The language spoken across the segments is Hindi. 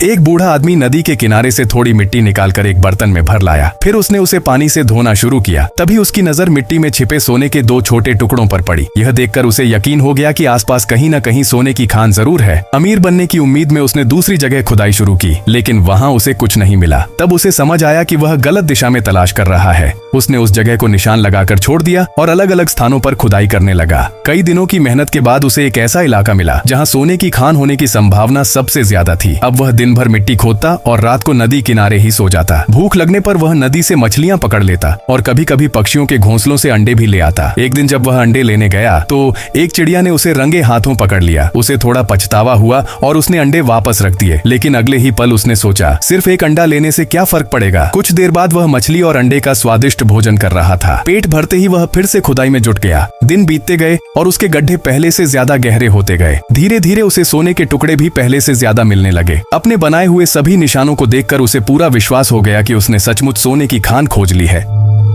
एक बूढ़ा आदमी नदी के किनारे से थोड़ी मिट्टी निकालकर एक बर्तन में भर लाया। फिर उसने उसे पानी से धोना शुरू किया। तभी उसकी नजर मिट्टी में छिपे सोने के 2 छोटे टुकड़ों पर पड़ी। यह देखकर उसे यकीन हो गया कि आसपास कहीं न कहीं सोने की खान जरूर है। अमीर बनने की उम्मीद में उसने दूसरी जगह खुदाई शुरू की, लेकिन वहाँ उसे कुछ नहीं मिला। तब उसे समझ आया कि वह गलत दिशा में तलाश कर रहा है। उसने उस जगह को निशान लगाकर छोड़ दिया और अलग अलग स्थानों पर खुदाई करने लगा। कई दिनों की मेहनत के बाद उसे एक ऐसा इलाका मिला जहाँ सोने की खान होने की संभावना सबसे ज्यादा थी। अब वह दिन भर मिट्टी खोदता और रात को नदी किनारे ही सो जाता। भूख लगने पर वह नदी से मछलियां पकड़ लेता और कभी कभी पक्षियों के घोंसलों से अंडे भी ले आता। एक दिन जब वह अंडे लेने गया तो एक चिड़िया ने उसे रंगे हाथों पकड़ लिया। उसे थोड़ा पछतावा हुआ और उसने अंडे वापस रख दिए, लेकिन अगले ही पल उसने सोचा, सिर्फ एक अंडा लेने से क्या फर्क पड़ेगा। कुछ देर बाद वह मछली और अंडे का स्वादिष्ट भोजन कर रहा था। पेट भरते ही वह फिर से खुदाई में जुट गया। दिन बीतते गए और उसके गड्ढे पहले से ज्यादा गहरे होते गए। धीरे धीरे उसे सोने के टुकड़े भी पहले से ज्यादा मिलने लगे। अपने बनाए हुए सभी निशानों को देखकर उसे पूरा विश्वास हो गया कि उसने सचमुच सोने की खान खोज ली है।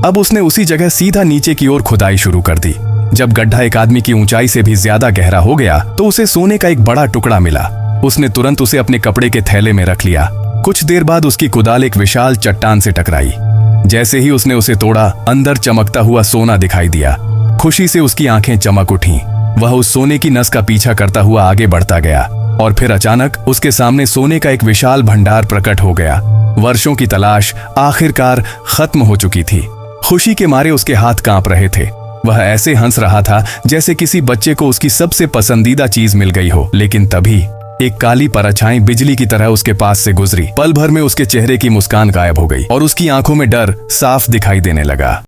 अब उसने उसी जगह सीधा नीचे की ओर खुदाई शुरू कर दी। जब गड्ढा एक आदमी की ऊंचाई से भी ज्यादा गहरा हो गया तो उसे सोने का एक बड़ा टुकड़ा मिला। उसने तुरंत उसे अपने कपड़े के थैले में रख लिया। कुछ देर बाद उसकी कुदाल एक विशाल चट्टान से टकराई। जैसे ही उसने उसे तोड़ा, अंदर चमकता हुआ सोना दिखाई दिया। खुशी से उसकी आंखें चमक उठीं। वह उस सोने की नस का पीछा करता हुआ आगे बढ़ता गया और फिर अचानक उसके सामने सोने का एक विशाल भंडार प्रकट हो गया। वर्षों की तलाश आखिरकार खत्म हो चुकी थी। खुशी के मारे उसके हाथ कांप रहे थे। वह ऐसे हंस रहा था जैसे किसी बच्चे को उसकी सबसे पसंदीदा चीज मिल गई हो। लेकिन तभी एक काली परछाई बिजली की तरह उसके पास से गुजरी। पल भर में उसके चेहरे की मुस्कान गायब हो गई और उसकी आंखों में डर साफ दिखाई देने लगा।